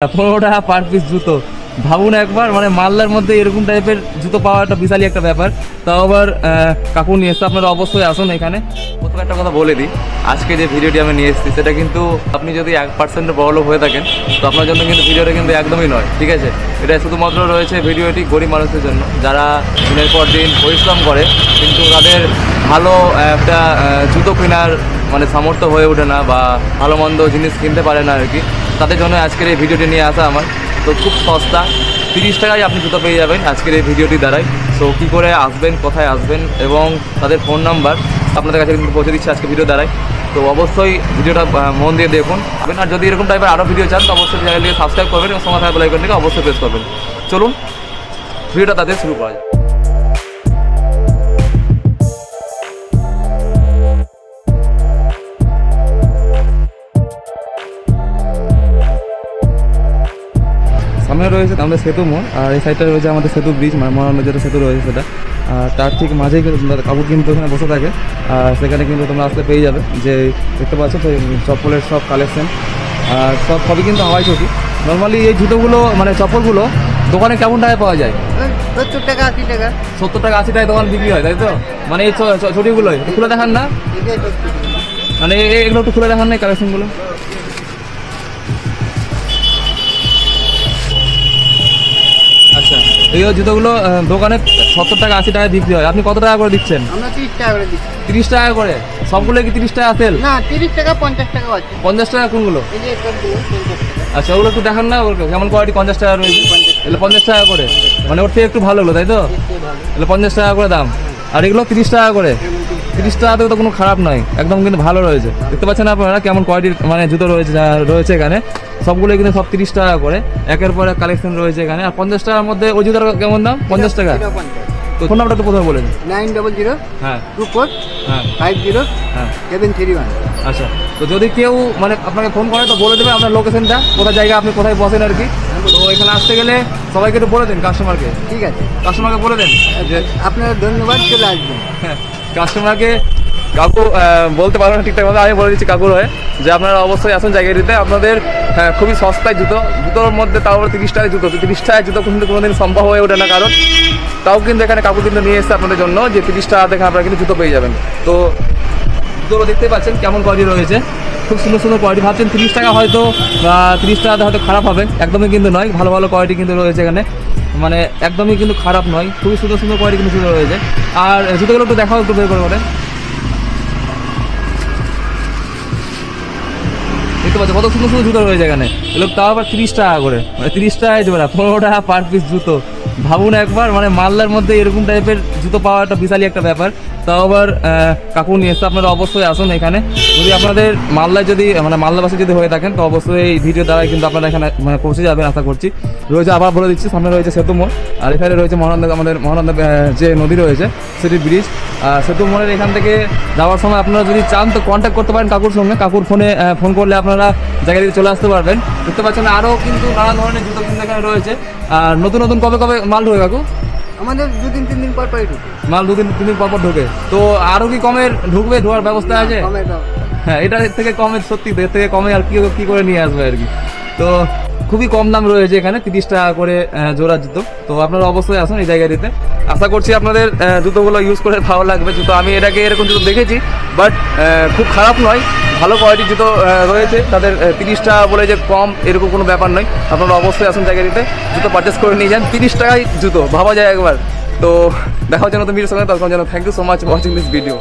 15 টাকা per piece জুতো ভাবুন একবার, মানে মালদার মধ্যে এরকম টাইপের জুতো পাওয়া একটা বিশালই একটা ব্যাপার। তাও আবার কাকু নিয়ে এসছে, আপনারা অবশ্যই আসুন এখানে। প্রথমে একটা কথা বলে দিই, আজকে যে ভিডিওটি আমি নিয়ে এসেছি সেটা কিন্তু আপনি যদি 1% বড়লোক হয়ে থাকেন তো আপনার জন্য কিন্তু ভিডিওটা কিন্তু একদমই নয়, ঠিক আছে? এটা শুধুমাত্র রয়েছে ভিডিওটি গরিব মানুষদের জন্য, যারা দিনের পর দিন পরিশ্রম করে কিন্তু তাদের ভালো একটা জুতো কেনার মানে সামর্থ্য হয়ে ওঠে না বা ভালো মন্দ জিনিস কিনতে পারে না আর কি। তাদের জন্য আজকের এই ভিডিওটি নিয়ে আসা আমার। তো খুব সস্তা, 30 টাকায় আপনি জুতো পেয়ে যাবেন আজকের এই ভিডিওটি দ্বারাই। সো কী করে আসবেন, কোথায় আসবেন এবং তাদের ফোন নাম্বার আপনাদের কাছে কিন্তু পৌঁছে দিচ্ছে আজকে ভিডিও দ্বারাই। তো অবশ্যই ভিডিওটা মন দিয়ে দেখুন। আর যদি এরকম টাইপের আরও ভিডিও চান তো অবশ্যই চ্যানেলটিকে সাবস্ক্রাইব করবেন এবং সঙ্গে থাকা বেল আইকনটিকে অবশ্যই প্রেস করবেন। চলুন ভিডিওটা তাদের শুরু করা যায়। সামনে রয়েছে আমাদের সেতু মোড়, আর এই সাইডটা রয়েছে আমাদের সেতু ব্রিজ, মানে মহানন্দা যেটা সেতু রয়েছে সেটা। আর তার ঠিক মাঝেই কিন্তু কাপড় কিন্তু ওখানে বসে থাকে, আর সেখানে কিন্তু তোমরা আসলে পেয়ে যাবে যে দেখতে পাচ্ছ তো চপ্পলের সব কালেকশন, আর সবই কিন্তু হাওয়াই চটি। নর্মালি এই জুতোগুলো মানে চপ্পলগুলো দোকানে কেমন টাকায় পাওয়া যায়? 70 টাকা 80 টাকা। 70 টাকা 80 টাকায় দোকান বিক্রি হয়, তাই তো? মানে এই চটিগুলোই খুলে দেখান না, মানে এগুলো একটু খুলে দেখান না কালেকশনগুলো। আচ্ছা, এই জুতোগুলো দোকানে 70 টাকা 80 টাকায় বিক্রি হয়, আপনি কত টাকা করে দিচ্ছেন? আমরা 30 টাকা করে দিচ্ছি। 30 টাকা করে? সবগুলো কি 30 টাকা তেল? না, 30 টাকা 50 টাকা আছে। 50 টাকা কোনগুলো? এই যে এটা দিয়ে 50 টাকা। আচ্ছা, ওগুলো একটু দেখান না, ওগুলো কেমন কোয়ালিটি? 50 টাকা রয়েছে, 50 টাকা। এগুলো 50 টাকা করে, মানে ওর থেকে একটু ভালো হলো, তাই তো? এগুলো 50 টাকা করে দাম, আর এগুলো 30 টাকা করে। 30 টাকাতেও তো কোনো খারাপ নয়, একদম কিন্তু ভালো রয়েছে। দেখতে পাচ্ছেন আপনারা কেমন কোয়ালিটির মানে জুতো রয়েছে এখানে। সবগুলো কিন্তু সব 30 টাকা করে, একের পর এক কালেকশন রয়েছে এখানে। আর 50 টাকার মধ্যে ওই জুতোর কেমন দাম? 50 টাকা। তো ফোন নাম্বারটা তো প্রথমে বলে দিন। 900 হ্যাঁ 24 হ্যাঁ 50 হ্যাঁ 731। আচ্ছা, তো যদি কেউ মানে আপনাকে ফোন করে তো বলে দেবে আপনার লোকেশনটা, কোথায় জায়গা, আপনি কোথায় বসেন আর কি। তো এখানে আসতে গেলে সবাইকে একটু বলে দিন, কাস্টমারকে। ঠিক আছে, কাস্টমারকে বলে দেন যে আপনার ধন্যবাদ, চলে আসবেন। কাস্টমারকে কাকু বলতে পারবো না ঠিকঠাক মতো, আমি বলে দিচ্ছি কাকুর হয়ে যে আপনারা অবশ্যই আসুন জায়গাটিতে। আপনাদের খুবই সস্তায় জুতোর মধ্যে, তাও 30 টাকায় জুতো। 30 টাকায় জুতো কিন্তু কোনোদিন সম্ভব হয়ে ওঠে না, কারণ তাও কিন্তু এখানে কাকু কিন্তু নিয়ে এসছে আপনাদের জন্য যে 30 টাকা থেকে আপনারা কিন্তু জুতো পেয়ে যাবেন। তো জুতোগুলো দেখতে পাচ্ছেন কেমন কোয়ালিটি রয়েছে, খুব সুন্দর সুন্দর কোয়ালিটি। ভাবছেন 30 টাকা হয়তো বা 30 টাকাতে হয়তো খারাপ হবে, একদমই কিন্তু নয়। ভালো ভালো কোয়ালিটি কিন্তু রয়েছে এখানে, মানে একদমই কিন্তু খারাপ নয়, খুবই সুন্দর সুন্দর কোয়ালিটি কিন্তু জুতো রয়েছে। আর জুতোগুলো একটু দেখাও, একটু বের করে দেখতে পাচ্ছি কত সুন্দর সুন্দর জুতো রয়েছে এখানে। এগুলো তাও আবার 30 টাকা করে, মানে 30 টাকায় দেবে না, 15 টাকা পার পিস জুতো। ভাবুন একবার, মানে মালদার মধ্যে এরকম টাইপের জুতো পাওয়া একটা বিশালই একটা ব্যাপার। তাও আবার কাকু নিয়ে এসছে, আপনারা অবশ্যই আসুন এখানে। যদি আপনাদের মালদায় যদি মানে মালদাবাসী যদি হয়ে থাকেন তো অবশ্যই এই ভিডিও দ্বারাই কিন্তু আপনারা এখানে মানে পৌঁছে যাবেন আশা করছি। রয়েছে, আবার বলে দিচ্ছি, সামনে রয়েছে সেতু মোড়, আর এখানে রয়েছে মহানন্দা, আমাদের মহানন্দা যে নদী রয়েছে সেটি ব্রিজ। আর সেতু মোড়ের এখান থেকে যাওয়ার সময় আপনারা যদি চান তো কন্ট্যাক্ট করতে পারেন কাকুর সঙ্গে। কাকুর ফোনে ফোন করলে আপনারা জায়গা থেকে চলে আসতে পারবেন। দেখতে পাচ্ছেন আরও কিন্তু নানা ধরনের জুতো কিন্তু এখানে রয়েছে। আর নতুন নতুন কবে কবে মাল ঢোকে কাকু? আমাদের 2-3 দিন পর পরই ঢুকে মাল 2-3 দিন পর পর ঢোকে। তো আরও কি কমের ঢুকবে, ঢোকার ব্যবস্থা আছে? হ্যাঁ, এটার থেকে কমে, সত্যি এর থেকে কমে আর কি করে নিয়ে আসবে আর কি। তো খুবই কম দাম রয়েছে এখানে, 30 টাকা করে জোড়া জুতো। তো আপনারা অবশ্যই আসুন এই জায়গাটিতে। আশা করছি আপনাদের জুতোগুলো ইউজ করে ভালো লাগবে। জুতো আমি এটাকে এরকম জুতো দেখেছি, বাট খুব খারাপ নয়, ভালো কোয়ালিটির জুতো রয়েছে। তাদের 30 টাকা বলে যে কম এরকম কোনো ব্যাপার নয়। আপনারা অবশ্যই আসুন জায়গাটিতে, জুতো পারচেস করে নিয়ে যান। 30 টাকায় জুতো, ভাবা যায় একবার। তো দেখা হচ্ছে নতুন ভিডিওর সঙ্গে, তখন যেন thank you so much watching this video.